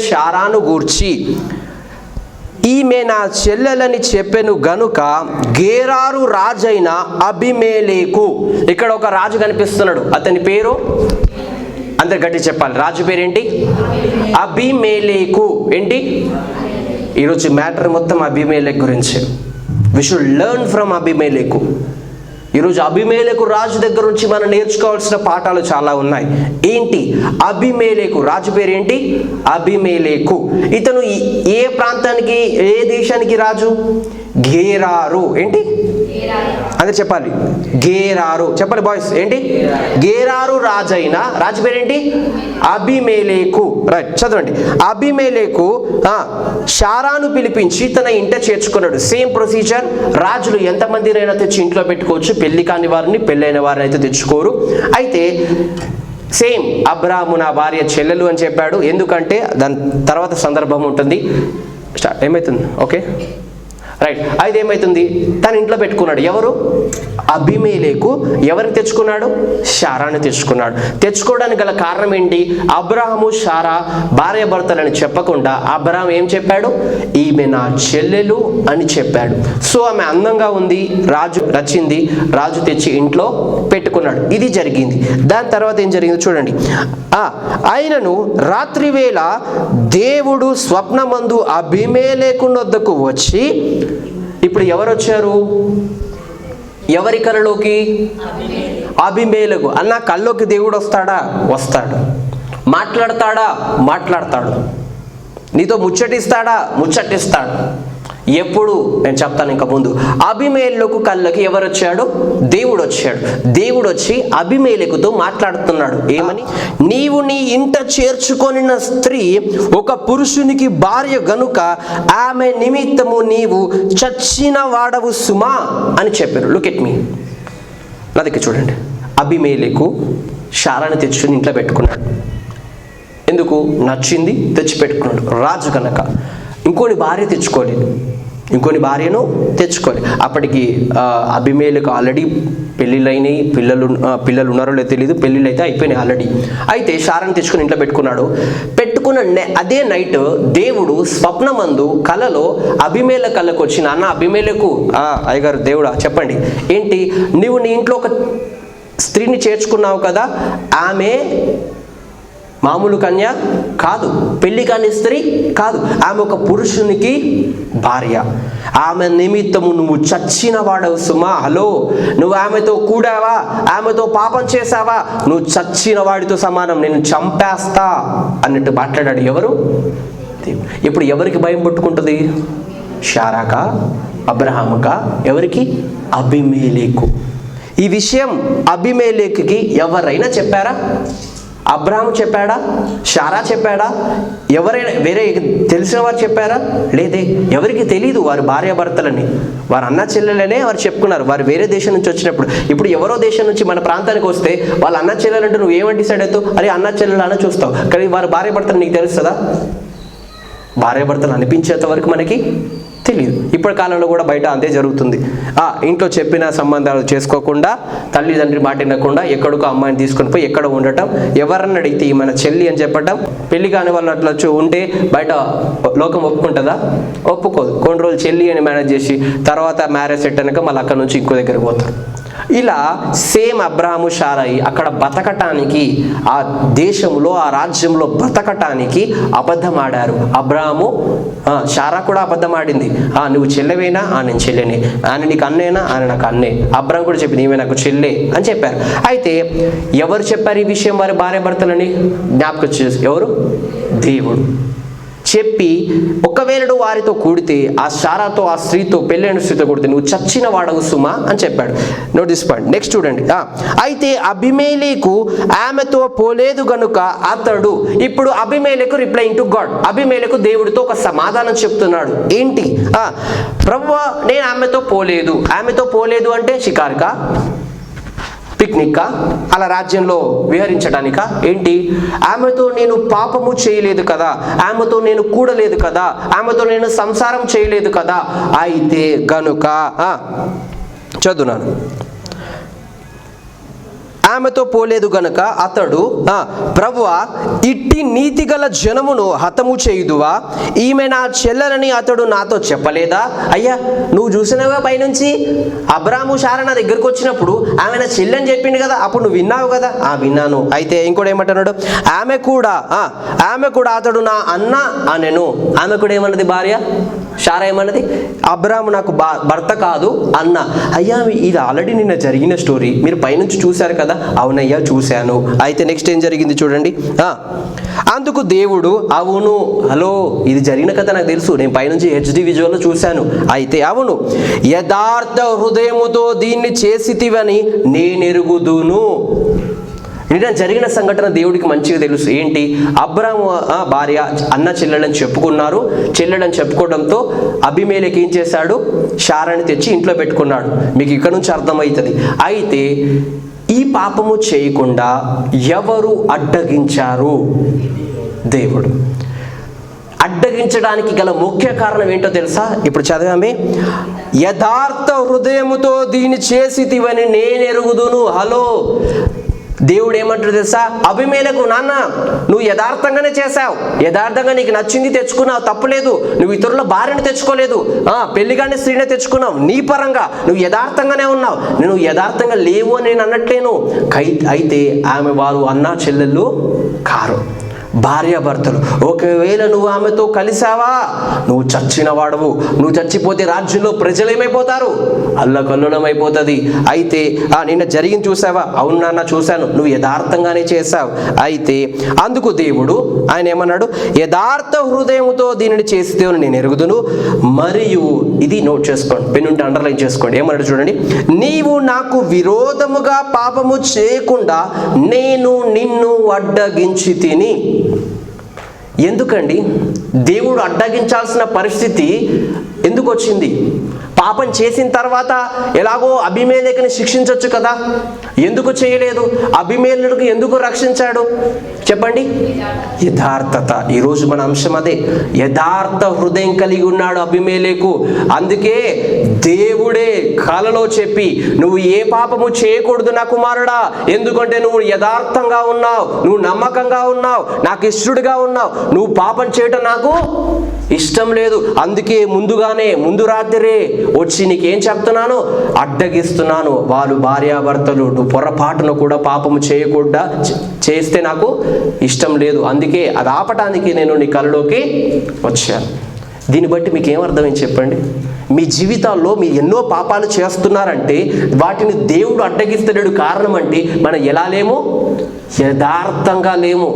శారాను గూర్చి, ఈమె నా చెల్లెలని చెప్పెను గనుక గేరారు రాజైన అబీమెలెకు. ఇక్కడ ఒక రాజు కనిపిస్తున్నాడు, అతని పేరు అందరు గట్టి చెప్పాలి. రాజు పేరేంటి? అబీమెలెకు. ఏంటి ఈరోజు మ్యాటర్ మొత్తం అబీమెలెకు గురించి. వి షుడ్ లెర్న్ ఫ్రమ్ అబీమెలెకు. ఈరోజు అబీమెలెకు రాజు దగ్గర నుంచి మనం నేర్చుకోవాల్సిన పాఠాలు చాలా ఉన్నాయి. ఏంటి? అబీమెలెకు రాజు పేరేంటి? అబీమెలెకు. ఇతను ఏ ప్రాంతానికి, ఏ దేశానికి రాజు? గేరారు. ఏంటి అదే చెప్పాలి, గేరారు చెప్పాలి బాయ్స్. ఏంటి? గేరారు రాజైన, రాజు పేరేంటి? అబీమెలెకు. రైట్, చదవండి. అబీమెలెకు శారాను పిలిపించి తన ఇంట చేర్చుకున్నాడు. Same procedure. రాజులు ఎంతమందినైనా తెచ్చి ఇంట్లో పెట్టుకోవచ్చు, పెళ్లి కాని వారిని, పెళ్ళైన వారిని అయితే తెచ్చుకోరు. అయితే సేమ్ అబ్రాహాము నా భార్య చెల్లెలు అని చెప్పాడు. ఎందుకంటే దాని తర్వాత సందర్భం ఉంటుంది. ఏమవుతుంది? Okay right. అయితే ఏమవుతుంది? తన ఇంట్లో పెట్టుకున్నాడు. ఎవరు? అబీమెలెకు. ఎవరిని తెచ్చుకున్నాడు? శారాను తెచ్చుకున్నాడు. తెచ్చుకోవడానికి గల కారణం ఏంటి? అబ్రాహాము శారా భార్య భర్తలని చెప్పకుండా అబ్రాహాం ఏం చెప్పాడు? ఈమె నా చెల్లెలు అని చెప్పాడు. సో ఆమె అందంగా ఉంది, రాజు నచ్చింది, రాజు తెచ్చి ఇంట్లో పెట్టుకున్నాడు. ఇది జరిగింది. దాని తర్వాత ఏం జరిగింది చూడండి. ఆయనను రాత్రి వేళ దేవుడు స్వప్నమందు అబీమెలెకు వద్దకు వచ్చి, ఇప్పుడు ఎవరు వచ్చారు? ఎవరి కలలోకి? అబీమెలెకు. అన్న కల్లోకి దేవుడు వస్తాడా? వస్తాడు. మాట్లాడతాడా? మాట్లాడతాడు. నీతో ముచ్చటిస్తాడా? ముచ్చటిస్తాడు. ఎప్పుడు? నేను చెప్తాను ఇంకా ముందు. అబీమెలెకు కళ్ళకి ఎవరు వచ్చాడు? దేవుడు వచ్చాడు. దేవుడు వచ్చి అబీమెలెకుతో మాట్లాడుతున్నాడు. ఏమని? నీవు నీ ఇంట చేర్చుకొనిన స్త్రీ ఒక పురుషునికి భార్య గనుక ఆమె నిమిత్తము నీవు చచ్చిన వాడవు సుమా అని చెప్పారు. Look at me. నా దగ్గర చూడండి. అబీమెలెకు శారాను తెచ్చుకుని ఇంట్లో పెట్టుకున్నాడు. ఎందుకు? నచ్చింది, తెచ్చి పెట్టుకున్నాడు. రాజు కనుక. ఇంకోని భార్య తెచ్చుకోలేదు, ఇంకొని భార్యను తెచ్చుకోలేదు. అప్పటికి అబీమెలెకు ఆల్రెడీ పెళ్ళిళ్ళైనాయి, పిల్లలు ఉన్నారో లేదో తెలియదు, పెళ్ళిళ్ళు అయితే అయిపోయినాయి ఆల్రెడీ. అయితే శారాను తెచ్చుకుని ఇంట్లో పెట్టుకున్న అదే నైట్ దేవుడు స్వప్నమందు కలలో అబీమెలెకు కళ్ళకు వచ్చి, నాన్న అబీమెలెకు, అయ్యగారు దేవుడా చెప్పండి, ఏంటి? నువ్వు నీ ఇంట్లో ఒక స్త్రీని చేర్చుకున్నావు కదా, ఆమె మామూలు కన్య కాదు, పెళ్లి కాని స్త్రీ కాదు, ఆమె ఒక పురుషునికి భార్య. ఆమె నిమిత్తము నువ్వు చచ్చిన వాడవు సుమా. హలో, నువ్వు ఆమెతో కూడావా, ఆమెతో పాపం చేసావా, నువ్వు చచ్చిన వాడితో సమానం, నేను చంపేస్తా అన్నట్టు మాట్లాడాడు. ఎవరు? ఇప్పుడు ఎవరికి భయం పట్టుకుంటుంది? శారాకా? అబ్రహాముకా? ఎవరికి? అబీమెలెకు. ఈ విషయం అబీమెలెకుకి ఎవరైనా చెప్పారా? అబ్రహాము చెప్పాడా? శారా చెప్పాడా? ఎవరైనా వేరే తెలిసిన వారు చెప్పారా? లేదే. ఎవరికి తెలీదు వారు భార్యాభర్తలని. వారు అన్న చెల్లెలనే వారు చెప్పుకున్నారు. వారు వేరే దేశం నుంచి వచ్చినప్పుడు. ఇప్పుడు ఎవరో దేశం నుంచి మన ప్రాంతానికి వస్తే వాళ్ళ అన్న చెల్లెలంటే నువ్వు ఏమని డిసైడ్ అవుతావు? అరే అన్న చెల్లెలు అని చూస్తావు. కానీ వారు భార్యాభర్తలు నీకు తెలుస్తుందా? భార్యాభర్తలు అనిపించేంత వరకు మనకి తెలియదు. ఇప్పటి కాలంలో కూడా బయట అంతే జరుగుతుంది. ఇంట్లో చెప్పిన సంబంధాలు చేసుకోకుండా, తల్లిదండ్రి మాట వినకుండా ఎక్కడికో అమ్మాయిని తీసుకొని పోయి ఎక్కడ ఉండటం, ఎవరన్నా అడిగితే మన చెల్లి అని చెప్పటం, పెళ్లి కాని వాళ్ళు అట్లా ఉంటే బయట లోకం ఒప్పుకుంటుందా? ఒప్పుకోదు. కొన్ని రోజులు చెల్లి అని మేనేజ్ చేసి తర్వాత మ్యారేజ్ సెట్ అనక మళ్ళీ అక్కడ నుంచి ఇంకో దగ్గరికి పోతారు. ఇలా సేమ్ అబ్రహాము శారాయి అక్కడ బతకటానికి, ఆ దేశంలో ఆ రాజ్యంలో బతకటానికి అబద్ధం ఆడారు. అబ్రహాము శారా కూడా అబద్ధం ఆడింది. నువ్వు చెల్లెవేనా? నేను చెల్లెనే. ఆయన నీకు అన్నేనా? ఆయన నాకు అన్నే. అబ్రహాం కూడా చెప్పింది ఈమె నాకు చెల్లె అని చెప్పారు. అయితే ఎవరు చెప్పారు ఈ విషయం? వారి భార్యాభర్తలని జ్ఞాపకం చేసి ఎవరు? దేవుడు చెప్పి, ఒకవేళ వారితో కూడితే, ఆ శారాతో, ఆ స్త్రీతో, పెళ్ళైన స్త్రీతో కూడితే నువ్వు చచ్చిన వాడవు సుమా అని చెప్పాడు. Note this point. నెక్స్ట్ చూడండి. అయితే అబీమెలెకు ఆమెతో పోలేదు గనుక అతడు, ఇప్పుడు అబీమెలెకు రిప్లైయింగ్ టు గాడ్, అబీమెలెకు దేవుడితో ఒక సమాధానం చెప్తున్నాడు. ఏంటి? ప్రభువా నేను ఆమెతో పోలేదు. ఆమెతో పోలేదు అంటే షికారుకా, పిక్నిక్కా, అలా రాజ్యంలో విహరించడానికా? ఏంటి? ఆమెతో నేను పాపము చేయలేదు కదా, ఆమెతో నేను కూడలేదు కదా, ఆమెతో నేను సంసారం చేయలేదు కదా. అయితే గనుక చదువునాను. ఆమెతో పోలేదు గనుక అతడు ప్రభువా, ఇట్టి నీతిగల జనమును హతము చేయుదువా? ఈమె నా చెల్లెలని అతడు నాతో చెప్పలేదా? అయ్యా, నువ్వు చూసినావా పైనుంచి అబ్రాము శారా నా దగ్గరకు వచ్చినప్పుడు ఆమె నా చెల్లెని చెప్పిండు కదా, అప్పుడు నువ్వు విన్నావు కదా? విన్నాను. అయితే ఇంకోటి ఏమంటున్నాడు? ఆమె కూడా అతడు నా అన్న అనెను. ఆమె కూడా ఏమన్నది? భార్య శారా ఏమన్నది? అబ్రాము నాకు భర్త కాదు అన్న. అయ్యా, ఇది ఆల్రెడీ నిన్న జరిగిన స్టోరీ, మీరు పైనుంచి చూశారు కదా? అవునయ్యా చూశాను. అయితే నెక్స్ట్ ఏం జరిగింది చూడండి. అందుకు దేవుడు, అవును, హలో, ఇది జరిగిన కథ నాకు తెలుసు, నేను పైనుంచి హెచ్డి విజువల్లో చూశాను. అయితే అవును, యథార్థ హృదయముతో దీన్ని చేసితివని నేనెరుగుదును. నిన్న జరిగిన సంఘటన దేవుడికి మంచిగా తెలుసు. ఏంటి? అబ్రాము భార్య అన్న చెల్లెళ్ళని చెప్పుకున్నారు. చెల్లెళ్ళని చెప్పుకోవడంతో అబీమెలెకు ఏం చేశాడు? శారాని తెచ్చి ఇంట్లో పెట్టుకున్నాడు. మీకు ఇక్కడ నుంచి అర్థమవుతుంది. అయితే ఈ పాపము చేయకుండా ఎవరు అడ్డగించారు? దేవుడు. అడ్డగించడానికి గల ముఖ్య కారణం ఏంటో తెలుసా? ఇప్పుడు చదివామే, యథార్థ హృదయముతో దీన్ని చేసితివని నేనెరుగుదును. హలో, దేవుడు ఏమంటాడు తెలుసా? అబీమెలెకు, నాన్న నువ్వు యథార్థంగానే చేశావు, యథార్థంగా నీకు నచ్చింది తెచ్చుకున్నావు, తప్పులేదు. నువ్వు ఇతరుల భార్యను తెచ్చుకోలేదు, పెళ్లిగానే స్త్రీనే తెచ్చుకున్నావు. నీ పరంగా నువ్వు యథార్థంగానే ఉన్నావు, నువ్వు యథార్థంగా లేవు అని నేను అన్నట్లేను. అయితే వారు అన్నా చెల్లెళ్ళు కారు, భార్యాభర్తలు. ఒకవేళ నువ్వు ఆమెతో కలిసావా, నువ్వు చచ్చిన వాడవు. నువ్వు చచ్చిపోతే రాజ్యంలో ప్రజలు ఏమైపోతారు? అల్లకల్లోలం అయిపోతుంది. అయితే నిన్న జరిగింది చూసావా? అవును నాన్న చూశాను, నువ్వు యథార్థంగానే చేశావు. అయితే అందుకు దేవుడు ఆయన ఏమన్నాడు? యథార్థ హృదయముతో దీనిని చేస్తే నేను ఎరుగుదును. మరియు ఇది నోట్ చేసుకోండి, పెన్నుంటే అండర్లైన్ చేసుకోండి. ఏమన్నాడు చూడండి, నీవు నాకు విరోధముగా పాపము చేయకుండా నేను నిన్ను అడ్డగించి తిని. ఎందుకండి దేవుడు అడ్డగించాల్సిన పరిస్థితి ఎందుకు వచ్చింది? పాపం చేసిన తర్వాత ఎలాగో అబీమెలెకుని శిక్షించవచ్చు కదా, ఎందుకు చేయలేదు? అబీమెలెకును ఎందుకు రక్షించాడు చెప్పండి? యథార్థత. ఈరోజు మన అంశం అదే, యథార్థ హృదయం కలిగి ఉన్నాడు అబీమెలెకు. అందుకే దేవుడే కలలో చెప్పి, నువ్వు ఏ పాపము చేయకూడదు నా కుమారుడా, ఎందుకంటే నువ్వు యథార్థంగా ఉన్నావు, నువ్వు నమ్మకంగా ఉన్నావు, నాకు ఇష్టడుగా ఉన్నావు, నువ్వు పాపం చేయటం నాకు ఇష్టం లేదు. అందుకే ముందు రాత్రే వచ్చి నీకేం చెప్తున్నాను? అడ్డగిస్తున్నాను. వాళ్ళు భార్యాభర్తలు, నువ్వు పొరపాటును కూడా పాపము చేయకుండా చేస్తే నాకు ఇష్టం లేదు, అందుకే అది ఆపటానికి నేను నీ కలలోకి వచ్చాను. దీన్ని బట్టి మీకు ఏమర్థమైంది చెప్పండి? మీ జీవితాల్లో మీరు ఎన్నో పాపాలు చేస్తున్నారంటే వాటిని దేవుడు అడ్డగిస్తున్నాడు. కారణం అంటే మనం ఎలా లేము? యథార్థంగా లేము.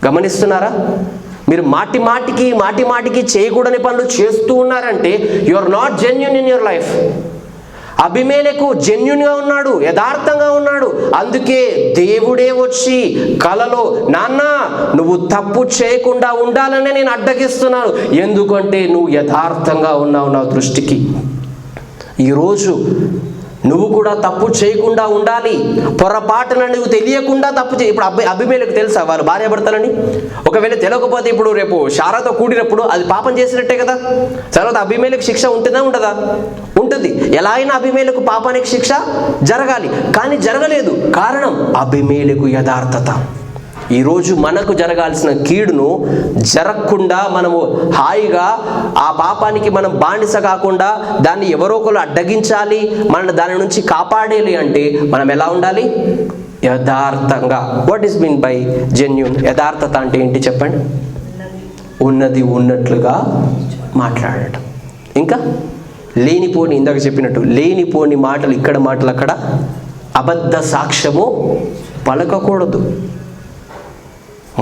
గమనిస్తున్నారా? మీరు మాటి మాటికి చేయకూడని పనులు చేస్తూ ఉన్నారంటే you are not genuine in your life. Abimelech జెన్యూన్గా ఉన్నాడు, యథార్థంగా ఉన్నాడు. అందుకే దేవుడే వచ్చి కలలో, నాన్న నువ్వు తప్పు చేయకుండా ఉండాలనే నేను అడ్డగిస్తున్నాను, ఎందుకంటే నువ్వు యథార్థంగా ఉన్నావు నా దృష్టికి. ఈరోజు నువ్వు కూడా తప్పు చేయకుండా ఉండాలి. పొరపాటున నువ్వు తెలియకుండా తప్పు చేయి. ఇప్పుడు అబీమెలెకు తెలుసా వాళ్ళు భార్యాభర్తలని? ఒకవేళ తెలియకపోతే ఇప్పుడు రేపు శారాతో కూడినప్పుడు అది పాపం చేసినట్టే కదా. తర్వాత అబీమెలెకు శిక్ష ఉంటుందా ఉండదా? ఉంటుంది. ఎలా అయినా అబీమెలెకు పాపానికి శిక్ష జరగాలి, కానీ జరగలేదు. కారణం అబీమెలెకు యథార్థత. ఈరోజు మనకు జరగాల్సిన కీడును జరగకుండా మనము హాయిగా ఆ పాపానికి మనం బానిస కాకుండా దాన్ని ఎవరో ఒకరు అడ్డగించాలి, మనల్ని దాని నుంచి కాపాడేయాలి అంటే మనం ఎలా ఉండాలి? యథార్థంగా. What is mean by genuine? యథార్థత అంటే ఏంటి చెప్పండి? ఉన్నది ఉన్నట్లుగా మాట్లాడటం. ఇంకా లేనిపోని, ఇందాక చెప్పినట్టు లేనిపోని మాటలు ఇక్కడ మాటలు అక్కడ, అబద్ధ సాక్ష్యము పలకకూడదు.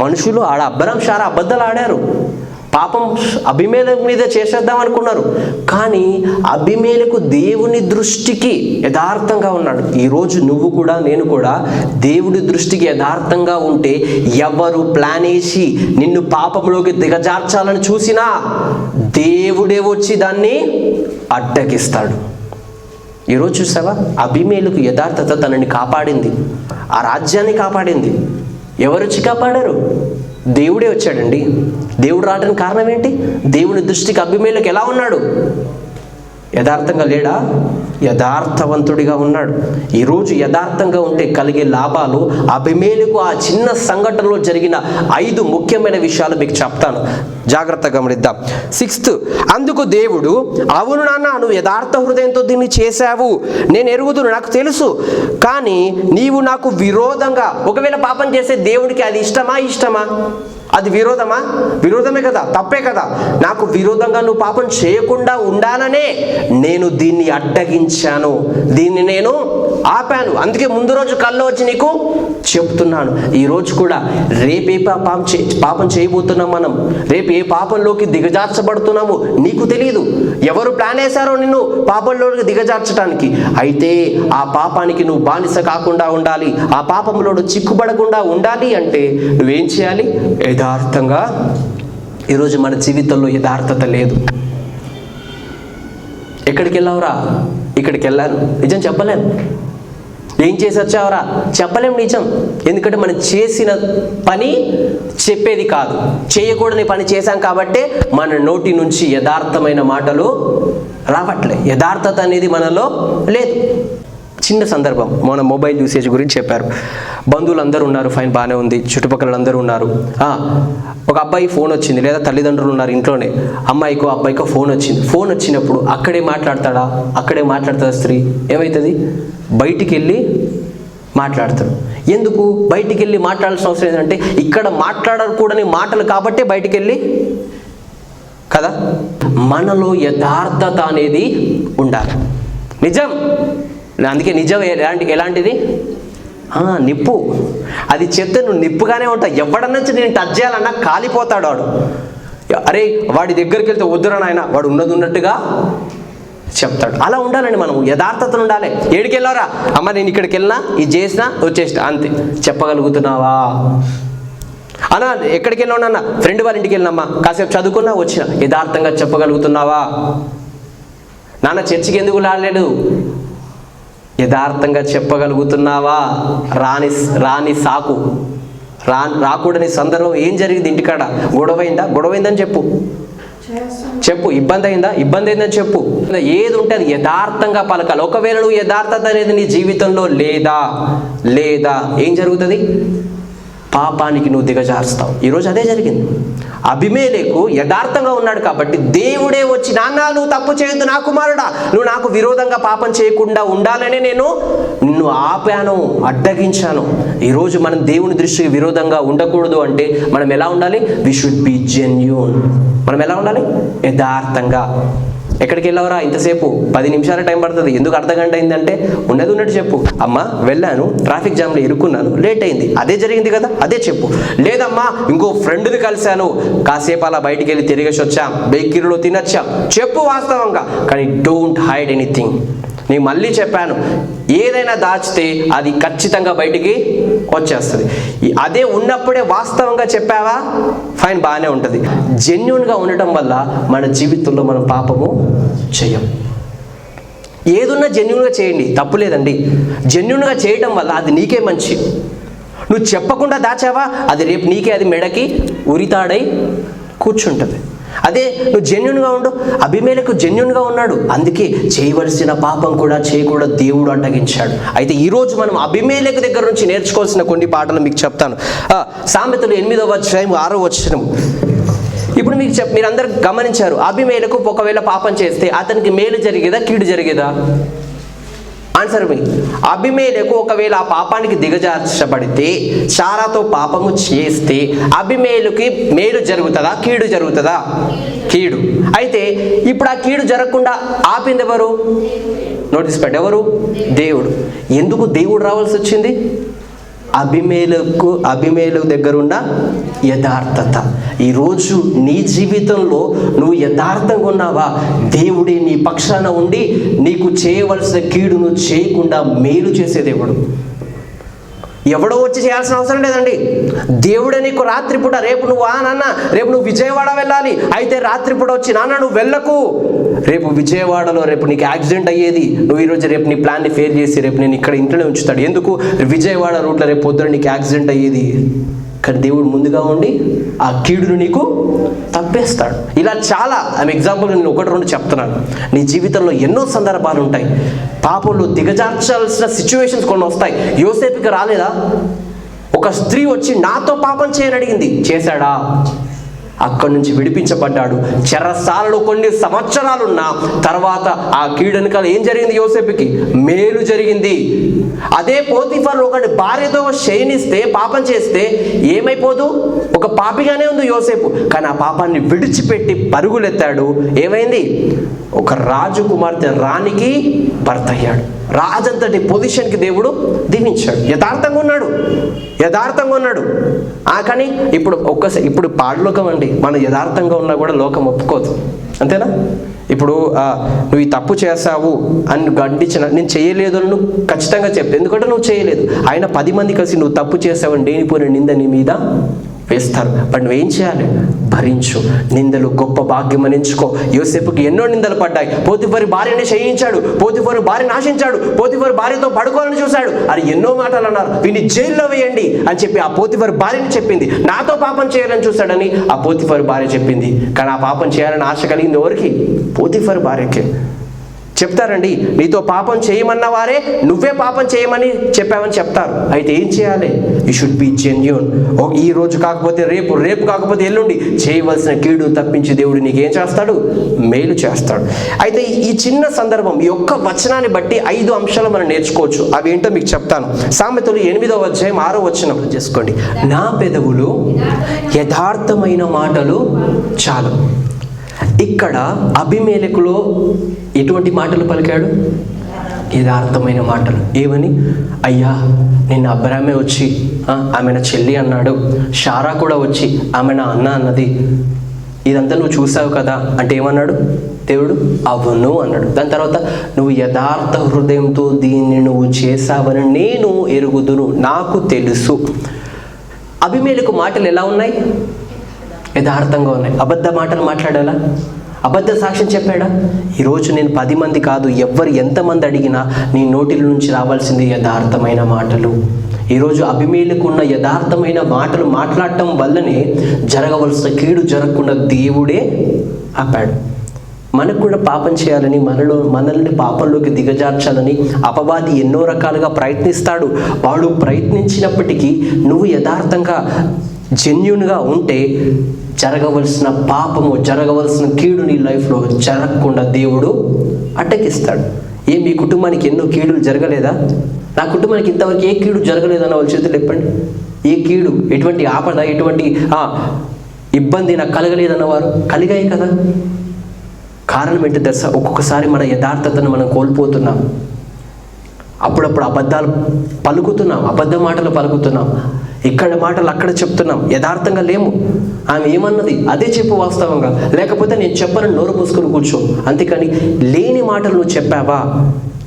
మనుషులు అబ్రాము శారా అబద్ధాలు ఆడారు, పాపం అబీమెలెకు మీద చేసేద్దాం అనుకున్నారు. కానీ అబీమెలెకు దేవుని దృష్టికి యథార్థంగా ఉన్నాడు. ఈరోజు నువ్వు కూడా నేను కూడా దేవుడి దృష్టికి యథార్థంగా ఉంటే ఎవరు ప్లాన్ వేసి నిన్ను పాపంలోకి దిగజార్చాలని చూసినా దేవుడే వచ్చి దాన్ని అడ్డగిస్తాడు. ఈరోజు చూసావా? అబీమెలెకు యథార్థత తనని కాపాడింది, ఆ రాజ్యాన్ని కాపాడింది. ఎవరు వచ్చి కాపాడారు? దేవుడే వచ్చాడండి. దేవుడు రావడానికి కారణం ఏంటి? దేవుని దృష్టికి అబీమెలెకు ఎలా ఉన్నాడు? యథార్థంగా లేడా? యథార్థవంతుడిగా ఉన్నాడు. ఈరోజు యథార్థంగా ఉంటే కలిగే లాభాలు, అబీమెలెకు ఆ చిన్న సంఘటనలో జరిగిన 5 ముఖ్యమైన విషయాలు మీకు చెప్తాను, జాగ్రత్తగా గమనిద్దాం. 6th, అందుకు దేవుడు, అవును నాన్న, నువ్వు యథార్థ హృదయంతో దీన్ని చేశావు, నేను ఎరుగుదును, నాకు తెలుసు. కానీ నీవు నాకు విరోధంగా, ఒకవేళ పాపం చేస్తే దేవుడికి అది ఇష్టమా? అది విరోధమే కదా, తప్పే కదా. నాకు విరోధంగా నువ్వు పాపం చేయకుండా ఉండాలనే నేను దీన్ని అడ్డగించాను, దీన్ని నేను ఆపాను. అందుకే ముందు రోజు కల్లో వచ్చి నీకు చెప్తున్నాను. ఈరోజు కూడా రేపు ఏ పాపం చేయబోతున్నాం మనం, రేపు ఏ పాపంలోకి దిగజార్చబడుతున్నాము నీకు తెలియదు. ఎవరు ప్లాన్ వేశారో నిన్ను పాపంలోకి దిగజార్చడానికి. అయితే ఆ పాపానికి నువ్వు బానిస కాకుండా ఉండాలి, ఆ పాపంలో చిక్కుబడకుండా ఉండాలి అంటే నువ్వేం చేయాలి? యథార్థంగా. ఈరోజు మన జీవితంలో యథార్థత లేదు. ఎక్కడికి వెళ్ళావురా? ఇక్కడికి వెళ్ళాను, నిజం చెప్పలేను. ఏం చేసి వచ్చావురా? చెప్పలేము నిజం. ఎందుకంటే మనం చేసిన పని చెప్పేది కాదు, చేయకూడని పని చేశాం కాబట్టే మన నోటి నుంచి యథార్థమైన మాటలు రావట్లే. యథార్థత అనేది మనలో లేదు. చిన్న సందర్భం, మన మొబైల్ యూసేజ్ గురించి చెప్పారు. బంధువులు అందరూ ఉన్నారు, ఫైన్, బాగానే ఉంది, చుట్టుపక్కల అందరూ ఉన్నారు. ఒక అబ్బాయి ఫోన్ వచ్చింది, లేదా తల్లిదండ్రులు ఉన్నారు ఇంట్లోనే, అమ్మాయికో అబ్బాయికో ఫోన్ వచ్చింది. ఫోన్ వచ్చినప్పుడు అక్కడే మాట్లాడతాడా స్త్రీ? ఏమవుతుంది? బయటికి వెళ్ళి మాట్లాడతాడు. ఎందుకు బయటికి వెళ్ళి మాట్లాడాల్సిన అవసరం ఏంటంటే, ఇక్కడ మాట్లాడకూడని మాటలు కాబట్టే బయటికి వెళ్ళి కదా. మనలో యథార్థత అనేది ఉండాలి, నిజం. అందుకే నిజం ఎలాంటిది? నిప్పు. అది చెప్తే నువ్వు నిప్పుగానే ఉంటావు. ఎవడన్నా నేను టచ్ చేయాలన్నా కాలిపోతాడు వాడు. అరే వాడి దగ్గరికి వెళ్తే వద్దురా నాయన, వాడు ఉన్నట్టుగా చెప్తాడు. అలా ఉండాలండి మనం, యథార్థతను ఉండాలి. ఏడికి వెళ్ళారా? అమ్మ నేను ఇక్కడికి వెళ్ళినా, ఇది చేసినా, వచ్చేసినా, అంతే. చెప్పగలుగుతున్నావా? అన్నా ఎక్కడికి వెళ్ళావు నాన్న? ఫ్రెండ్ వాళ్ళ ఇంటికి వెళ్ళినమ్మా, కాసేపు చదువుకున్నా, వచ్చిన. యథార్థంగా చెప్పగలుగుతున్నావా? నాన్న చర్చికి ఎందుకు రాలేదు? యథార్థంగా చెప్పగలుగుతున్నావా? రాని సాకు, రాకూడని సందర్భం ఏం జరిగింది? ఇంటికాడ గొడవైందని చెప్పు. ఇబ్బంది అయిందని చెప్పు. ఏది ఉంటే అది యథార్థంగా పలకాలి. ఒకవేళ నువ్వు యథార్థత అనేది నీ జీవితంలో లేదా ఏం జరుగుతుంది? పాపానికి నువ్వు దిగజారుస్తావు. ఈరోజు అదే జరిగింది. అబీమెలెకు యథార్థంగా ఉన్నాడు కాబట్టి దేవుడే వచ్చి, నాన్న నువ్వు తప్పు చేయొద్దు నా కుమారుడా, నువ్వు నాకు విరోధంగా పాపం చేయకుండా ఉండాలనే నేను నిన్ను ఆపాను, అడ్డగించాను. ఈరోజు మనం దేవుని దృష్టికి విరోధంగా ఉండకూడదు అంటే మనం ఎలా ఉండాలి? We should be genuine. మనం ఎలా ఉండాలి? యథార్థంగా. ఎక్కడికి వెళ్ళావరా? ఇంతసేపు 10 నిమిషాలు టైం పడుతుంది, ఎందుకు అర్ధగంట అయిందంటే ఉన్నట్టు చెప్పు. అమ్మ వెళ్ళాను, ట్రాఫిక్ జామ్లో ఇరుక్కున్నాను, లేట్ అయింది, అదే జరిగింది కదా, అదే చెప్పు. లేదమ్మా ఇంకో ఫ్రెండ్ని కలిశాను, కాసేపు అలా బయటికి వెళ్ళి తిరిగేసి వచ్చాం, బేకరీలో తినొచ్చాం, చెప్పు వాస్తవంగా. కానీ డోంట్ హైడ్ ఎనీథింగ్. నేను మళ్ళీ చెప్పాను, ఏదైనా దాచితే అది ఖచ్చితంగా బయటికి వచ్చేస్తుంది. అదే ఉన్నప్పుడే వాస్తవంగా చెప్పావా, ఫైన్, బాగానే ఉంటుంది. జెన్యూన్గా ఉండటం వల్ల మన జీవితంలో మనం పాపము చేయం. ఏదున్నా జెన్యూన్గా చేయండి, తప్పు లేదండి. జెన్యూన్గా చేయటం వల్ల అది నీకే మంచి. నువ్వు చెప్పకుండా దాచావా, అది రేపు నీకే అది మెడకి ఉరితాడై కూర్చుంటుంది. అదే నువ్వు జెన్యూన్గా ఉండు. అబీమెలెకు జెన్యూన్గా ఉన్నాడు, అందుకే చేయవలసిన పాపం కూడా చేయకూడదు, దేవుడు అడ్డగించాడు. అయితే ఈరోజు మనం అబీమెలెకు దగ్గర నుంచి నేర్చుకోవాల్సిన కొన్ని పాటలు మీకు చెప్తాను. సామెతలు 8వ అధ్యాయం 6వ వచనం. ఇప్పుడు మీరు అందరు గమనించారు, అబీమెలెకు ఒకవేళ పాపం చేస్తే అతనికి మేలు జరిగేదా, కీడు జరిగేదా? ఆన్సర్ మీ. అబీమెలెకు ఒకవేళ ఆ పాపానికి దిగజార్చబడితే, సారాతో పాపము చేస్తే అబీమెలెకుకి మేలు జరుగుతుందా, కీడు జరుగుతుందా? కీడు. అయితే ఇప్పుడు ఆ కీడు జరగకుండా ఆపింది ఎవరు? నోటీస్ పెట్ట, ఎవరు? దేవుడు. ఎందుకు దేవుడు రావాల్సి వచ్చింది? అబీమెలెకు దగ్గర ఉన్న యథార్థత. ఈరోజు నీ జీవితంలో నువ్వు యథార్థంగా ఉన్నావా? దేవుడే నీ పక్షాన ఉండి నీకు చేయవలసిన కీడును చేయకుండా మేలు చేసే దేవుడు. ఎవడో వచ్చి చేయాల్సిన అవసరం లేదండి. దేవుడే నీకు రాత్రిపూట, రేపు నువ్వు నాన్న రేపు నువ్వు విజయవాడ వెళ్ళాలి, అయితే రాత్రిపూట వచ్చి నాన్న నువ్వు వెళ్ళకు, రేపు విజయవాడలో రేపు నీకు యాక్సిడెంట్ అయ్యేది, నువ్వు ఈరోజు రేపు నీ ప్లాన్ని ఫెయిల్ చేసి రేపు నేను ఇక్కడ ఇంట్లోనే ఉంచుతాడు. ఎందుకు? విజయవాడ రూట్లో రేపు పొద్దున నీకు యాక్సిడెంట్ అయ్యేది. కానీ దేవుడు ముందుగా ఉండి ఆ కీడును నీకు తప్పేస్తాడు. ఇలా చాలా ఎగ్జాంపుల్ నేను 1-2 చెప్తున్నాను. నీ జీవితంలో ఎన్నో సందర్భాలు ఉంటాయి, పాపంలో దిగజార్చాల్సిన సిచ్యువేషన్స్ కొన్ని వస్తాయి. యోసేపుకి రాలేదా? ఒక స్త్రీ వచ్చి నాతో పాపం చేయని అడిగింది, చేశాడా? అక్కడి నుంచి విడిపించబడ్డాడు. చెరసాలలో కొన్ని సంవత్సరాలున్న తర్వాత ఆ కీడెనకాల ఏం జరిగింది? యోసేపుకి మేలు జరిగింది. అదే పోతీఫర్ ఒకటి భార్యతో శయనిస్తే, పాపం చేస్తే ఏమైపోదు? ఒక పాపిగానే ఉంది యోసేపు. కానీ ఆ పాపాన్ని విడిచిపెట్టి పరుగులెత్తాడు. ఏమైంది? ఒక రాజు కుమార్తె రాణికి భర్త అయ్యాడు. రాజంతటి పొజిషన్కి దేవుడు దీవించాడు. యథార్థంగా ఉన్నాడు. కానీ ఇప్పుడు పాడలోకం అండి. మనం యథార్థంగా ఉన్నా కూడా లోకం ఒప్పుకోదు, అంతేనా? ఇప్పుడు నువ్వు ఈ తప్పు చేసావు అని గండించిన, నేను చేయలేదు అని నువ్వు ఖచ్చితంగా చెప్పు, ఎందుకంటే నువ్వు చేయలేదు. ఆయన 10 మంది కలిసి నువ్వు తప్పు చేసావని లేనిపోయిన నింద నీ మీద వేస్తారు. బట్ నువ్వేం చేయాలి? భరించు. నిందలు గొప్ప భాగ్యం అని ఎంచుకో. యోసేపుకి ఎన్నో నిందలు పడ్డాయి. పోతీఫరు భార్యని శయించాడు, పోతీఫరు భార్య నాశించాడు, పోతీఫరు భార్యతో పడుకోవాలని చూశాడు. అది ఎన్నో మాటలు అన్నారు, వీడిని జైల్లో వేయండి అని చెప్పి ఆ పోతీఫరు భార్యని చెప్పింది. నాతో పాపం చేయాలని చూశాడని ఆ పోతీఫరు భార్య చెప్పింది. కానీ ఆ పాపం చేయాలని ఆశ కలిగింది ఎవరికి? పోతీఫరు భార్యకి. చెప్తారండి, నీతో పాపం చేయమన్న వారే నువ్వే పాపం చేయమని చెప్పావని చెప్తారు. అయితే ఏం చేయాలి? You should be genuine. ఈ రోజు కాకపోతే రేపు, రేపు కాకపోతే ఎల్లుండి చేయవలసిన కీడు తప్పించి దేవుడు నీకేం చేస్తాడు? మేలు చేస్తాడు. అయితే ఈ చిన్న సందర్భం, ఈ ఒక్క వచనాన్ని బట్టి 5 అంశాలు మనం నేర్చుకోవచ్చు. అవి ఏంటో మీకు చెప్తాను. సామెతలు 8వ అధ్యాయం 6వ వచనం చేసుకోండి. నా పెదవులు యథార్థమైన మాటలు చాలు. ఇక్కడ అబీమెలెకులో ఎటువంటి మాటలు పలికాడు? యథార్థమైన మాటలు. ఏమని? అయ్యా, నిన్న అబ్రామే వచ్చి ఆమె నా చెల్లి అన్నాడు, షారా కూడా వచ్చి ఆమె నా అన్న అన్నది, ఇదంతా నువ్వు చూసావు కదా అంటే ఏమన్నాడు దేవుడు? అవును అన్నాడు. దాని తర్వాత నువ్వు యథార్థ హృదయంతో దీన్ని నువ్వు చేసావని నేను ఎరుగుదును, నాకు తెలుసు. అబీమెలెకు మాటలు ఎలా ఉన్నాయి? యథార్థంగా ఉన్నాయి. అబద్ధ మాటలు మాట్లాడాలా? అబద్ధ సాక్ష్యం చెప్పాడా? ఈరోజు నేను 10 మంది కాదు, ఎంతమంది అడిగినా నీ నోటిల నుంచి రావాల్సింది యథార్థమైన మాటలు. ఈరోజు అబీమెలెకు ఉన్న యథార్థమైన మాటలు మాట్లాడటం వల్లనే జరగవలసిన కీడు జరగకుండా దేవుడే ఆపాడు. మనకు కూడా పాపం చేయాలని, మనల్ని పాపంలోకి దిగజార్చాలని అపవాది ఎన్నో రకాలుగా ప్రయత్నిస్తాడు. వాడు ప్రయత్నించినప్పటికీ నువ్వు యథార్థంగా జెన్యూన్గా ఉంటే జరగవలసిన పాపము, జరగవలసిన కీడు నీ లైఫ్లో జరగకుండా దేవుడు అడ్డగిస్తాడు. మీ కుటుంబానికి ఎన్నో కీడులు జరగలేదా? నా కుటుంబానికి ఇంతవరకు ఏ కీడు జరగలేదన్న వాళ్ళ చేతులు చెప్పండి. ఏ కీడు, ఎటువంటి ఆపద, ఎటువంటి ఇబ్బంది నాకు కలగలేదన్నవారు కలిగాయి కదా. కారణం ఏంటి తెలుసా? ఒక్కొక్కసారి మన యథార్థతను మనం కోల్పోతున్నాం. అప్పుడప్పుడు అబద్ధాలు పలుకుతున్నాం, అబద్ధ మాటలు పలుకుతున్నాం, ఇక్కడ మాటలు అక్కడ చెప్తున్నాం, యథార్థంగా లేము. ఆమె ఏమన్నది అదే చెప్పు వాస్తవంగా, లేకపోతే నేను చెప్పనని నోరు మూసుకొని కూర్చో. అంతేకాని లేని మాటలు నువ్వు చెప్పావా,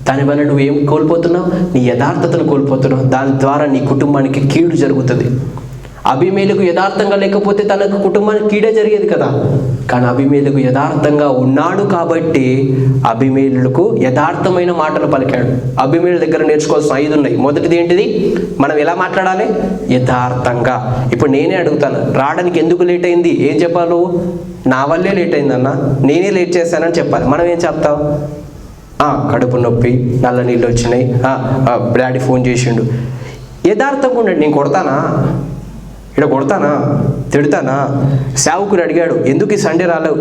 దానివల్ల నువ్వు ఏం కోల్పోతున్నావు? నీ యథార్థతను కోల్పోతున్నావు. దాని ద్వారా నీ కుటుంబానికి కీడు జరుగుతుంది. అబీమెలెకు యథార్థంగా లేకపోతే తన కుటుంబానికి కీడే జరిగేది కదా. కానీ అబీమెలెకు యథార్థంగా ఉన్నాడు కాబట్టి అబీమెలెకు యథార్థమైన మాటలు పలికాడు. అబీమెలెకు దగ్గర నేర్చుకోవాల్సిన 5 ఉన్నాయి. మొదటిది ఏంటిది? మనం ఎలా మాట్లాడాలి? యథార్థంగా. ఇప్పుడు నేనే అడుగుతాను, రావడానికి ఎందుకు లేట్ అయింది? ఏం చెప్పాలి నువ్వు? నా వల్లే లేట్ అయిందన్న, నేనే లేట్ చేశానని చెప్పాలి. మనం ఏం చెప్తాం? కడుపు నొప్పి, నల్ల నీళ్ళు వచ్చినాయి, డాడీ ఫోన్ చేసిండు. యథార్థంగా ఉండండి. నేను కొడతానా? ఇక్కడ కొడతానా? తిడతానా? సేవకుడు అడిగాడు, ఎందుకు ఈ సండే రాలేవు?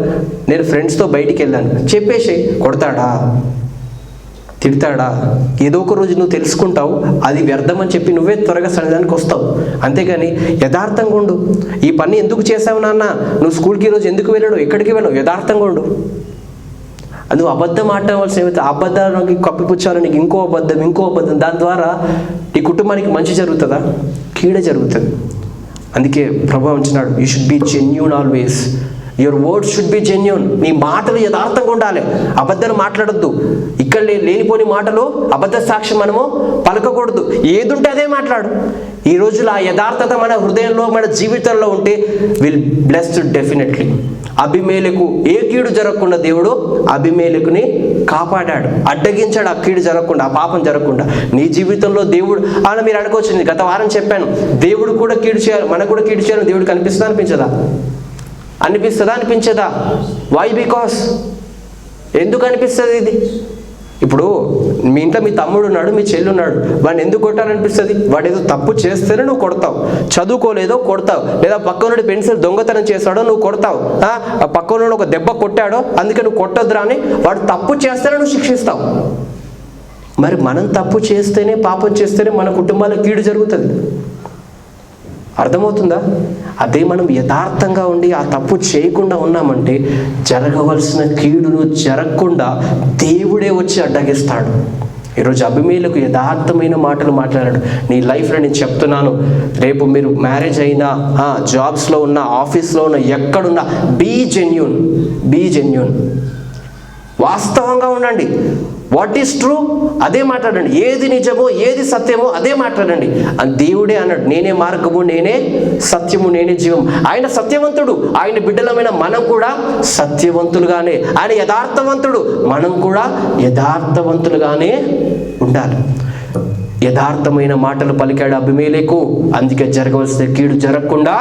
నేను ఫ్రెండ్స్తో బయటికి వెళ్ళాను చెప్పేసి. కొడతాడా? తిడతాడా? ఏదో ఒక రోజు నువ్వు తెలుసుకుంటావు అది వ్యర్థం అని చెప్పి నువ్వే త్వరగా సన్నిధానికి వస్తావు. అంతేగాని యథార్థంగా ఉండు. ఈ పని ఎందుకు చేసావు నాన్న? నువ్వు స్కూల్కి ఈరోజు ఎందుకు వెళ్ళాడు? ఎక్కడికి వెళ్ళావు? యథార్థంగా ఉండు. నువ్వు అబద్ధం ఆడవలసిన ఏమైతే అబద్ధానికి కప్పిపుచ్చాలో నీకు ఇంకో అబద్ధం, దాని ద్వారా నీ కుటుంబానికి మంచి జరుగుతుందా? కీడే జరుగుతుంది. అందుకే ప్రభువు అంటున్నాడు, you should be genuine always. Your words should be genuine. నీ మాటలు యథార్థంగా ఉండాలి. అబద్ధాలు మాట్లాడొద్దు. ఇక్కడ లేనిపోని మాటలు, అబద్ధ సాక్ష్యం మనము పలకకూడదు. ఏదుంటే అదే మాట్లాడు. ఈ రోజులో ఆ యథార్థత మన హృదయంలో, మన జీవితంలో ఉంటే విల్ బ్లెస్డ్ డెఫినెట్లీ. అబీమెలెకు ఏ కీడు జరగకుండా దేవుడు అబీమెలెకుని కాపాడాడు, అడ్డగించాడు ఆ కీడు జరగకుండా, ఆ పాపం జరగకుండా. నీ జీవితంలో దేవుడు అని మీరు అనుకోవచ్చు, గత వారం చెప్పాను, దేవుడు కూడా కీడు చేయాలి, మనకు కూడా కీడు చేయాలి. దేవుడికి అనిపిస్తుందా అనిపించదా? వై? బికాస్ ఎందుకు అనిపిస్తుంది ఇది? ఇప్పుడు మీ ఇంట్లో మీ తమ్ముడు ఉన్నాడు, మీ చెల్లి ఉన్నాడు, వాడిని ఎందుకు కొట్టాలనిపిస్తుంది? వాడు ఏదో తప్పు చేస్తేనే నువ్వు కొడతావు, చదువుకోలేదో కొడతావు, లేదా పక్కనుండి పెన్సిల్ దొంగతనం చేస్తాడో నువ్వు కొడతావు, పక్కనుండి ఒక దెబ్బ కొట్టాడో అందుకే నువ్వు కొట్టొద్దురా అని వాడు తప్పు చేస్తేనే నువ్వు శిక్షిస్తావు. మరి మనం తప్పు చేస్తేనే, పాపం చేస్తేనే మన కుటుంబాలకు కీడు జరుగుతుంది. అర్థమవుతుందా? అదే మనం యథార్థంగా ఉండి ఆ తప్పు చేయకుండా ఉన్నామంటే జరగవలసిన కీడును జరగకుండా దేవుడే వచ్చి అడ్డగిస్తాడు. ఈరోజు అభిమేలకు యథార్థమైన మాటలు మాట్లాడాడు. నీ లైఫ్లో నేను చెప్తున్నాను, రేపు మీరు మ్యారేజ్ అయినా, జాబ్స్లో ఉన్న, ఆఫీస్లో ఉన్న, ఎక్కడున్నా, బీ జెన్యూన్. వాస్తవంగా ఉండండి. వాట్ ఈస్ ట్రూ అదే మాట్లాడండి. ఏది నిజమో, ఏది సత్యమో అదే మాట్లాడండి. అని దేవుడే అన్నాడు, నేనే మార్గము, నేనే సత్యము, నేనే జీవం. ఆయన సత్యవంతుడు, ఆయన బిడ్డలమైన మనం కూడా సత్యవంతులుగానే, ఆయన యథార్థవంతుడు, మనం కూడా యథార్థవంతులుగానే ఉండాలి. యథార్థమైన మాటలు పలికాడు అబీమెలెకు, అందుకే జరగవలసిన కీడు జరగకుండా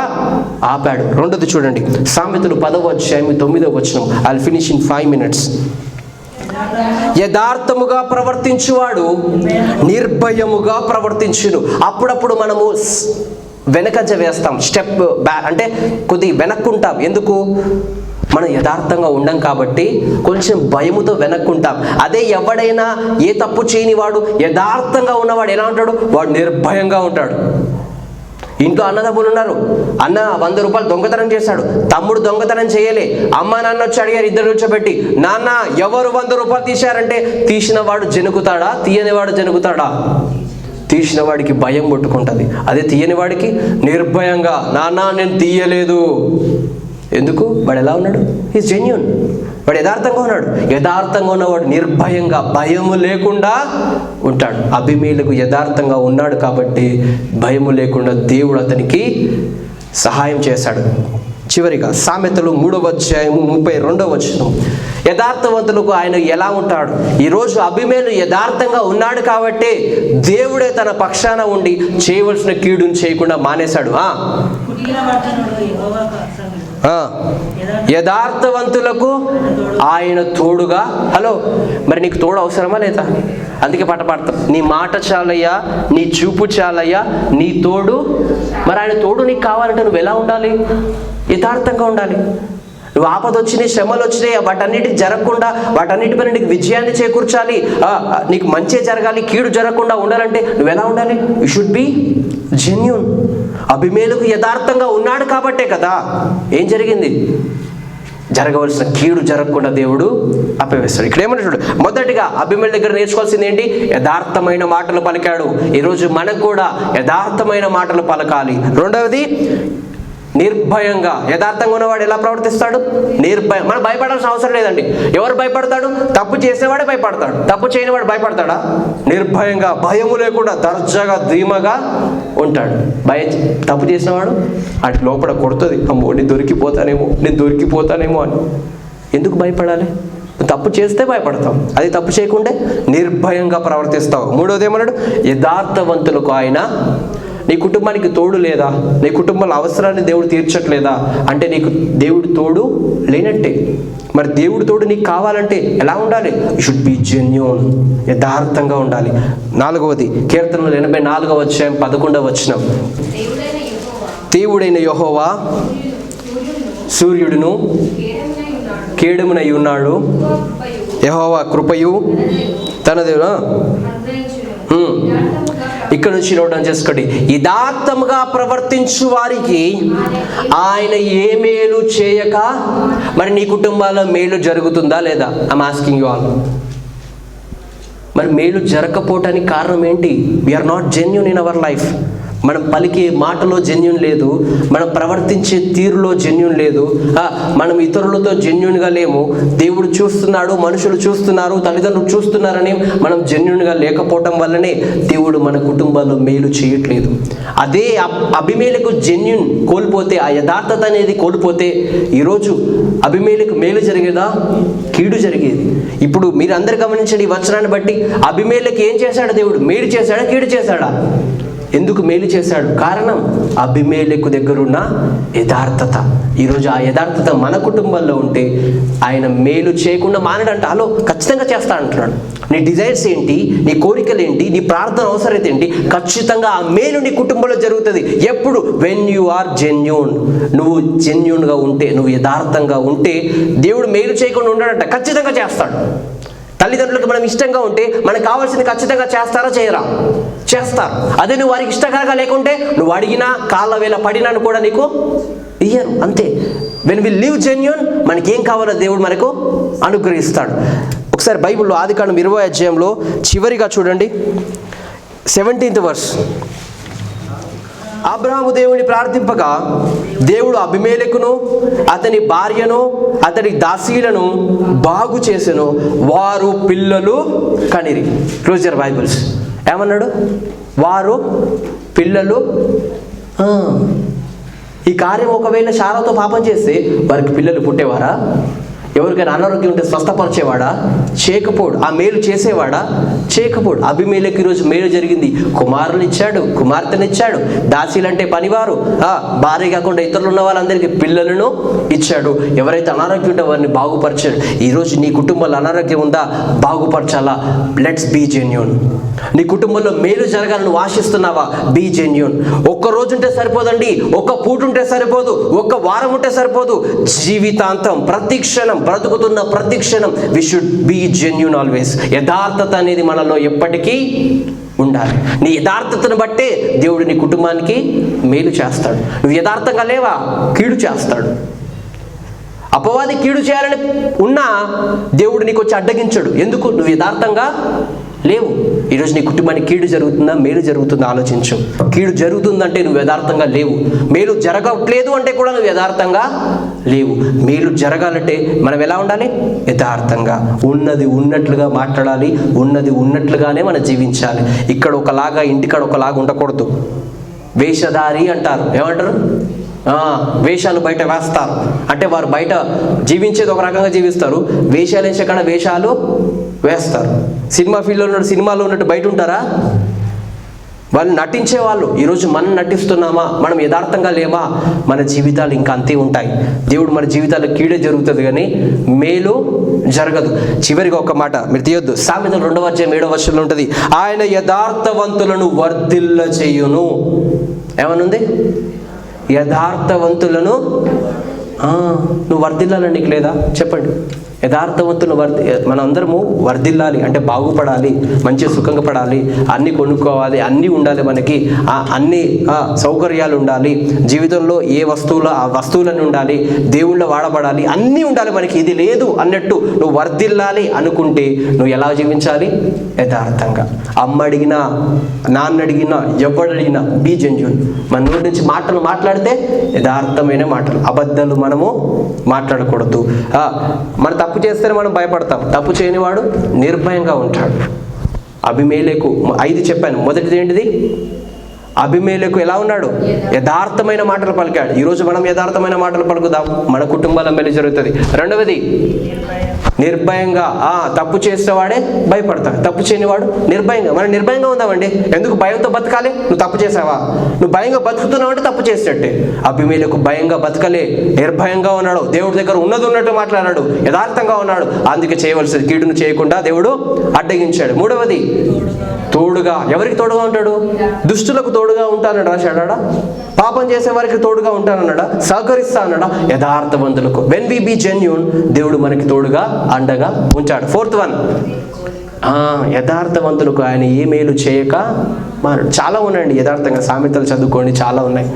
ఆపాడు. రెండోది చూడండి, సామెతలు 10వ అధ్యాయం 9వ వచనం. I will finish in 5 minutes. యథార్థముగా ప్రవర్తించువాడు నిర్భయముగా ప్రవర్తించును. అప్పుడప్పుడు మనము వెనకంజ వేస్తాం, స్టెప్ బ్యాక్ అంటే కొద్దిగా వెనక్కుంటాం. ఎందుకు? మనం యథార్థంగా ఉండం కాబట్టి కొంచెం భయముతో వెనక్కుంటాం. అదే ఎవడైనా ఏ తప్పు చేయని వాడు, యథార్థంగా ఉన్నవాడు ఎలా ఉంటాడు? వాడు నిర్భయంగా ఉంటాడు. ఇంట్లో అన్నదమ్ములు ఉన్నారు, అన్న 100 రూపాయలు దొంగతనం చేశాడు, తమ్ముడు దొంగతనం చేయలే, అమ్మ నాన్న వచ్చి అడిగారు, ఇద్దరు కూర్చోబెట్టి, నాన్న ఎవరు 100 రూపాయలు తీశారంటే తీసిన వాడు జనుకుతాడా, తీయని వాడు జనుకుతాడా? తీసిన వాడికి భయం పుట్టుకుంటుంది. అదే తీయని వాడికి నిర్భయంగా, నాన్న నేను తీయలేదు. ఎందుకు? వాడు ఎలా ఉన్నాడు? Is genuine. వాడు యథార్థంగా ఉన్నాడు. యథార్థంగా ఉన్నవాడు నిర్భయంగా, భయము లేకుండా ఉంటాడు. అబీమెలెకు యథార్థంగా ఉన్నాడు కాబట్టి భయము లేకుండా దేవుడు అతనికి సహాయం చేశాడు. చివరిగా సామెతలు 3వ అధ్యాయము 32వ వచనం. యథార్థవంతులకు ఆయన ఎలా ఉంటాడు? ఈరోజు అబీమెలు యథార్థంగా ఉన్నాడు కాబట్టి దేవుడే తన పక్షాన ఉండి చేయవలసిన కీడును చేయకుండా మానేశాడు. యథార్థవంతులకు ఆయన తోడుగా. హలో, మరి నీకు తోడు అవసరమా లేదా? అందుకే పాట పాడతాం, నీ మాట చాలయ్యా, నీ చూపు చాలయ్యా, నీ తోడు. మరి ఆయన తోడు నీకు కావాలంటే నువ్వు ఎలా ఉండాలి? యథార్థంగా ఉండాలి. నువ్వు ఆపద వచ్చినాయి, శ్రమలు వచ్చినాయి, వాటన్నిటికి జరగకుండా, వాటన్నిటిపైన నీకు విజయాన్ని చేకూర్చాలి, నీకు మంచి జరగాలి, కీడు జరగకుండా ఉండాలంటే నువ్వు ఎలా ఉండాలి? You should be genuine. Abimelech యథార్థంగా ఉన్నాడు కాబట్టే కదా ఏం జరిగింది? జరగవలసిన కీడు జరగకుండా దేవుడు ఆపేస్తాడు. ఇక్కడ ఏమన్నా చూడు, మొదటిగా అబీమెలెకు దగ్గర నేర్చుకోవాల్సింది ఏంటి? యథార్థమైన మాటలు పలికాడు. ఈరోజు మనకు కూడా యథార్థమైన మాటలు పలకాలి. రెండవది నిర్భయంగా. యథార్థంగా ఉన్నవాడు ఎలా ప్రవర్తిస్తాడు? నిర్భయం. మనం భయపడాల్సిన అవసరం లేదండి. ఎవరు భయపడతాడు? తప్పు చేసేవాడే భయపడతాడు. తప్పు చేయనివాడు భయపడతాడా? నిర్భయంగా, భయము లేకుండా, దర్జాగా, ధీమగా ఉంటాడు. తప్పు చేసినవాడు అటు లోపల కొడుతుంది, అమ్మో నేను దొరికిపోతానేమో అని. ఎందుకు భయపడాలి? తప్పు చేస్తే భయపడతాం, అది తప్పు చేయకుంటే నిర్భయంగా ప్రవర్తిస్తావు. మూడోది ఏమన్నాడు? యథార్థవంతులకు ఆయన. నీ కుటుంబానికి తోడు లేదా? నీ కుటుంబంలో అవసరాన్ని దేవుడు తీర్చట్లేదా అంటే నీకు దేవుడు తోడు లేనట్టే. మరి దేవుడు తోడు నీకు కావాలంటే ఎలా ఉండాలి? You should be genuine. యథార్థంగా ఉండాలి. నాలుగవది, కీర్తనలు 84వ అధ్యాయం 11వ వచనం. దేవుడైన యెహోవా సూర్యుడును కేడమునై ఉన్నాడు, యెహోవా కృపయు తనది. ఇక్కడ నుంచి నోట్ చేసుకోండి, యథార్థముగా ప్రవర్తించు వారికి ఆయన ఏ మేలు చేయక. మరి నీ కుటుంబాల్లో మేలు జరుగుతుందా లేదా? I'm asking you all. మరి మేలు జరగకపోవటానికి కారణం ఏంటి? We're not genuine in our life. మనం పలికే మాటలో జెన్యూన్ లేదు, మనం ప్రవర్తించే తీరులో జెన్యూన్ లేదు, మనం ఇతరులతో జెన్యూన్గా లేము. దేవుడు చూస్తున్నాడు, మనుషులు చూస్తున్నారు, తల్లిదండ్రులు చూస్తున్నారని మనం జెన్యూన్గా లేకపోవటం వల్లనే దేవుడు మన కుటుంబాల్లో మేలు చేయట్లేదు. అదే అబీమెలెకు జెన్యూన్ కోల్పోతే, ఆ యథార్థత అనేది కోల్పోతే ఈరోజు అబీమెలెకు మేలు జరిగేదా, కీడు జరిగేది. ఇప్పుడు మీరు అందరు గమనించండి, ఈ వచనాన్ని బట్టి అబీమెలెకు ఏం చేశాడు దేవుడు? మేలు చేశాడా, కీడు చేశాడా? ఎందుకు మేలు చేశాడు? కారణం అబీమెలెకు దగ్గరున్న యథార్థత. ఈరోజు ఆ యథార్థత మన కుటుంబంలో ఉంటే ఆయన మేలు చేయకుండా మానడంట. హలో, ఖచ్చితంగా చేస్తా అంటున్నాడు. నీ డిజైర్స్ ఏంటి, నీ కోరికలు ఏంటి, నీ ప్రార్థన అవసరత ఏంటి, ఖచ్చితంగా ఆ మేలు నీ కుటుంబంలో జరుగుతుంది. ఎప్పుడు? When you are genuine. నువ్వు జెన్యూన్గా ఉంటే, నువ్వు యథార్థంగా ఉంటే దేవుడు మేలు చేయకుండా ఉండడంట, ఖచ్చితంగా చేస్తాడు. తల్లిదండ్రులకు మనం ఇష్టంగా ఉంటే మనకు కావాల్సింది ఖచ్చితంగా చేస్తారా, చేయరా? చేస్తారు. అదే నువ్వు వారికి ఇష్టకరంగా లేకుంటే నువ్వు అడిగినా, కాళ్ళ వేళ పడినా కూడా నీకు ఇయ్యరు. అంతే. వెన్ వి లివ్ జెన్యూన్, మనకి ఏం కావాలో దేవుడు మనకు అనుగ్రహిస్తాడు. ఒకసారి బైబిల్లో ఆదికాండం 20వ అధ్యాయంలో చివరిగా చూడండి, 17th verse. అబ్రహాము దేవుని ప్రార్థింపగా దేవుడు అబీమెలెకును అతని భార్యను అతని దాసీలను బాగు చేసెను, వారు పిల్లలు కనిరి. Close your Bibles. ఏమన్నాడు? వారు పిల్లలు. ఈ కార్యం ఒకవేళ శారాతో పాపం చేస్తే వారికి పిల్లలు పుట్టేవారా? ఎవరికైనా అనారోగ్యం ఉంటే స్వస్థపరిచేవాడా? చేయకపోడు. ఆ మేలు చేసేవాడా? చేయకపోడు. అబీమెలెకు ఈరోజు మేలు జరిగింది. కుమారులు ఇచ్చాడు, కుమార్తెనిచ్చాడు, దాసీలంటే పనివారు, భార్య కాకుండా ఇతరులు ఉన్న వాళ్ళందరికీ పిల్లలను ఇచ్చాడు. ఎవరైతే అనారోగ్యం ఉంటే వారిని బాగుపరిచాడు. ఈరోజు నీ కుటుంబంలో అనారోగ్యం ఉందా? బాగుపరచాలా? Let's be genuine. నీ కుటుంబంలో మేలు జరగాలని నువ్వు ఆశిస్తున్నావా? Be genuine. ఒక్క రోజు ఉంటే సరిపోదండి, ఒక్క పూట ఉంటే సరిపోదు, ఒక్క వారం ఉంటే సరిపోదు. జీవితాంతం, ప్రతి క్షణం, బ్రతుకుతున్న ప్రతి క్షణం we should be genuine always. యథార్థత అనేది మనలో ఎప్పటికీ ఉండాలి. నీ యథార్థతను బట్టే దేవుడు నీ కుటుంబానికి మేలు చేస్తాడు. నువ్వు యథార్థంగా లేవా, కీడు చేస్తాడు. అపవాది కీడు చేయాలని ఉన్నా దేవుడు నీకు వచ్చి అడ్డగించడు. ఎందుకు? నువ్వు యథార్థంగా లేవు. ఈరోజు నీ కుటుంబానికి కీడు జరుగుతుందా, మేలు జరుగుతుందా ఆలోచించు. కీడు జరుగుతుందంటే నువ్వు యథార్థంగా లేవు. మేలు జరగట్లేదు అంటే కూడా నువ్వు యథార్థంగా లేవు. మేలు జరగాలంటే మనం ఎలా ఉండాలి? యథార్థంగా, ఉన్నది ఉన్నట్లుగా మాట్లాడాలి, ఉన్నది ఉన్నట్లుగానే మనం జీవించాలి. ఇక్కడ ఒకలాగా, ఇంటికాడ ఒకలాగా ఉండకూడదు. వేషధారి అంటారు. ఏమంటారు? వేషాలు బయట వేస్తారు. అంటే వారు బయట జీవించేది ఒక రకంగా జీవిస్తారు, వేషాలు వేసే కాడ వేషాలు వేస్తారు. సినిమా ఫీల్డ్లో ఉన్నట్టు సినిమాలో ఉన్నట్టు బయట ఉంటారా? వాళ్ళు నటించే వాళ్ళు. ఈరోజు మనం నటిస్తున్నామా? మనం యథార్థంగా లేమా? మన జీవితాలు ఇంకా అంతే ఉంటాయి. దేవుడు మన జీవితాల్లో కీడే జరుగుతుంది కానీ మేలు జరగదు. చివరిగా ఒక మాట మీరు తీయొద్దు. సామెతలు 2వ అధ్యాయం 7వ వచనంలో ఉంటుంది, ఆయన యథార్థవంతులను వర్ధిల్ల చేయును. ఏమనుంది? యథార్థవంతులను. నువ్వు వర్ధిల్లాలని నీకు లేదా? చెప్పండి. యథార్థవంతులు మనందరము వర్ధిల్లాలి అంటే బాగుపడాలి, మంచి సుఖంగా పడాలి, అన్నీ కొనుక్కోవాలి, అన్నీ ఉండాలి, మనకి అన్ని సౌకర్యాలు ఉండాలి, జీవితంలో ఏ వస్తువులు ఆ వస్తువులను ఉండాలి, దేవుళ్ళ వాడబడాలి, అన్నీ ఉండాలి మనకి. ఇది లేదు అన్నట్టు నువ్వు వర్ధిల్లాలి అనుకుంటే నువ్వు ఎలా జీవించాలి? యథార్థంగా. అమ్మ అడిగినా, నాన్న అడిగినా, ఎవడు అడిగినా బీ జెన్యూన్. మన నోటి నుంచి మాటలు మాట్లాడితే యథార్థమైన మాటలు, అబద్ధాలు మనము మాట్లాడకూడదు. మన తప్పు చేస్తేనే మనం భయపడతాం, తప్పు చేయనివాడు నిర్భయంగా ఉంటాడు. అబీమెలెకు 5 చెప్పాను. మొదటిది ఏంటిది? అబీమెలెకు ఎలా ఉన్నాడు? యథార్థమైన మాటలు పలికాడు. ఈరోజు మనం యథార్థమైన మాటలు పలుకుదాం, మన కుటుంబాల మేలు జరుగుతుంది. రెండవది నిర్భయంగా. తప్పు చేసేవాడే భయపడతాడు, తప్పు చేయనివాడు నిర్భయంగా. మనం నిర్భయంగా ఉందామండి. ఎందుకు భయంతో బతకాలి? నువ్వు తప్పు చేసావా? నువ్వు భయంగా బతుకుతున్నావు అంటే తప్పు చేసేటట్టే. అబీమెలెకు భయంగా బతకలే, నిర్భయంగా ఉన్నాడు. దేవుడి దగ్గర ఉన్నది ఉన్నట్టు మాట్లాడాడు, యథార్థంగా ఉన్నాడు. అందుకే చేయవలసింది కీడును చేయకుండా దేవుడు అడ్డగించాడు. మూడవది తోడుగా. ఎవరికి తోడుగా ఉంటాడు? దుష్టులకు తోడుగా ఉంటానడా రాశాడా? పాపం చేసే వారికి తోడుగా ఉంటానన్నాడా? సహకరిస్తా అన్నాడా? యథార్థవంతులకు. వెన్ వి బీ జెన్యూన్, దేవుడు మనకి తోడుగా అండగా ఉంచాడు. 4th one, యథార్థవంతులకు ఆయన ఏ మేలు చేయక మానడు. చాలా ఉన్నాయండి యథార్థంగా. సామెతలు చదువుకోండి, చాలా ఉన్నాయి.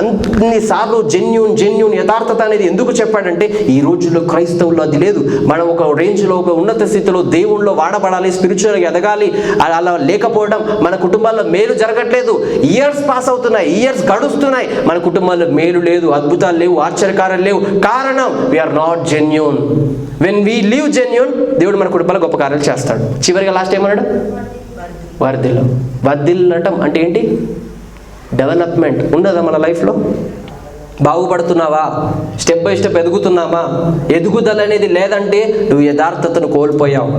అన్నిసార్లు జెన్యూన్ యథార్థత అనేది ఎందుకు చెప్పాడంటే ఈ రోజుల్లో క్రైస్తవుల్లో అది లేదు. మనం ఒక రేంజ్లో, ఒక ఉన్నత స్థితిలో దేవుళ్ళలో వాడబడాలి, స్పిరిచువల్గా ఎదగాలి. అలా లేకపోవడం మన కుటుంబాల్లో మేలు జరగట్లేదు. ఇయర్స్ పాస్ అవుతున్నాయి, ఇయర్స్ గడుస్తున్నాయి, మన కుటుంబాల్లో మేలు లేదు, అద్భుతాలు లేవు, ఆశ్చర్యకారాలు లేవు. కారణం we are not genuine. When we live genuine, దేవుడు మన కుటుంబాల్లో గొప్ప కార్యాలు చేస్తాడు. చివరిగా లాస్ట్ ఏమన్నాడు? వర్ధిల్లటం అంటే ఏంటి? డెవలప్మెంట్ ఉన్నదా మన లైఫ్లో? బాగుపడుతున్నావా? స్టెప్ బై స్టెప్ ఎదుగుతున్నామా? ఎదుగుదల అనేది లేదంటే నువ్వు యథార్థతను కోల్పోయావు.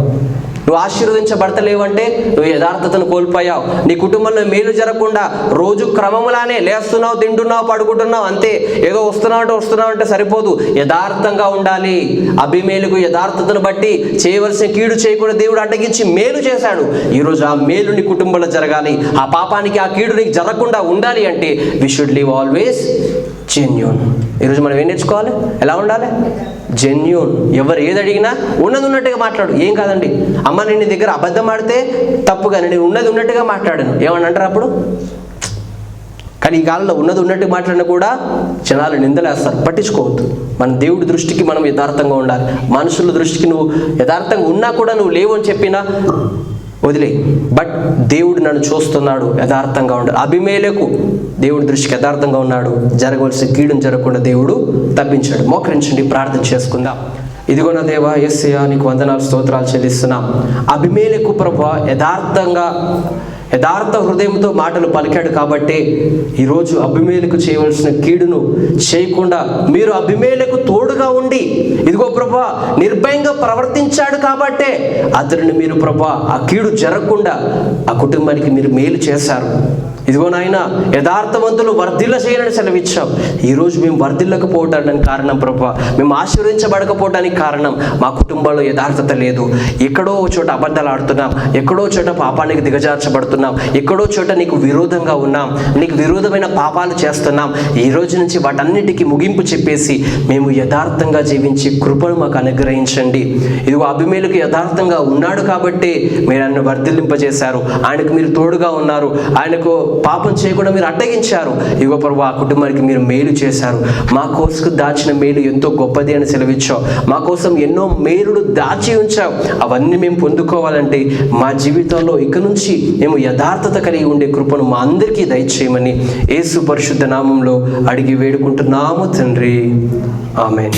నువ్వు ఆశీర్వదించబడతలేవంటే నువ్వు యథార్థతను కోల్పోయావు. నీ కుటుంబంలో మేలు జరగకుండా రోజు క్రమములానే లేస్తున్నావు, తింటున్నావు, పడుకుంటున్నావు, అంతే. ఏదో వస్తున్నావు అంటే సరిపోదు. యథార్థంగా ఉండాలి. అభిమేలుకు యథార్థతను బట్టి చేయవలసిన కీడు చేయకుండా దేవుడు అడ్డగించి మేలు చేశాడు. ఈరోజు ఆ మేలు నీ కుటుంబంలో జరగాలి. ఆ పాపానికి, ఆ కీడు నీకు జరగకుండా ఉండాలి అంటే we should live always genuine. ఈరోజు మనం ఏం నేర్చుకోవాలి? ఎలా ఉండాలి? జెన్యూన్. ఎవరు ఏది అడిగినా ఉన్నది ఉన్నట్టుగా మాట్లాడు. ఏం కాదండి, అమ్మ నేను నీ దగ్గర అబద్ధం ఆడితే తప్పు, కానీ నేను ఉన్నది ఉన్నట్టుగా మాట్లాడాను ఏమని అంటారు అప్పుడు? కానీ ఈ కాలంలో ఉన్నది ఉన్నట్టుగా మాట్లాడినా కూడా జనాలు నిందలేస్తారు. పట్టించుకోవద్దు. మన దేవుడి దృష్టికి మనం యథార్థంగా ఉండాలి. మనుషుల దృష్టికి నువ్వు యథార్థంగా ఉన్నా కూడా నువ్వు లేవు అని చెప్పినా వదిలే. బట్ దేవుడు నన్ను చూస్తున్నాడు, యథార్థంగా ఉండాలి. అభిమేలకు దేవుడి దృష్టికి యథార్థంగా ఉన్నాడు. జరగవలసిన కీడును జరగకుండా దేవుడు తప్పించాడు. మోకరించండి, ప్రార్థన చేసుకుందాం. ఇదిగో నా దేవా యేసయ్యా, నీకు వందనాలు, స్తోత్రాలు చెల్లిస్తున్నాం. అభిమేలకు ప్రభువా యథార్థ హృదయంతో మాటలు పలికాడు కాబట్టి ఈరోజు అభిమేలకు చేయవలసిన కీడును చేయకుండా మీరు అభిమేలకు తోడుగా ఉండి ఇదిగో ప్రభువా నిర్భయంగా ప్రవర్తించాడు కాబట్టే అతడిని మీరు ప్రభువా ఆ కీడు జరగకుండా ఆ కుటుంబానికి మీరు మేలు చేశారు. ఇదిగో నాయన, యథార్థవంతులు వర్ధిల్ల చేయాలని సెలవిచ్చాం. ఈరోజు మేము వర్ధిల్లకపోవడానికి కారణం ప్రభువా, మేము ఆశీర్వదించబడకపోవడానికి కారణం మా కుటుంబంలో యథార్థత లేదు. ఎక్కడో చోట అబద్ధాలు ఆడుతున్నాం, ఎక్కడో చోట పాపానికి దిగజార్చబడుతున్నాం, ఎక్కడో చోట నీకు విరోధంగా ఉన్నాం, నీకు విరోధమైన పాపాలు చేస్తున్నాం. ఈ రోజు నుంచి వాటన్నిటికీ ముగింపు చెప్పేసి మేము యథార్థంగా జీవించి కృపను మాకు అనుగ్రహించండి. ఇదిగో అభిమేలుకు యథార్థంగా ఉన్నాడు కాబట్టి మీరు ఆయన వర్ధిల్లింపజేశారు. ఆయనకు మీరు తోడుగా ఉన్నారు. ఆయనకు పాపం చేయకుండా మీరు అడ్డగించారు. ఇగో ప్రభువా, ఆ కుటుంబానికి మీరు మేలు చేశారు. మా కోసం దాచిన మేలు ఎంతో గొప్పది అని సెలవిచ్చావు. మా కోసం ఎన్నో మేలులు దాచి ఉంచావు. అవన్నీ మేము పొందుకోవాలంటే మా జీవితంలో ఇక నుంచి మేము యథార్థత కలిగి ఉండే కృపను మా అందరికీ దయచేయమని యేసు పరిశుద్ధ నామంలో అడిగి వేడుకుంటున్నాము తండ్రి. ఆమేన్.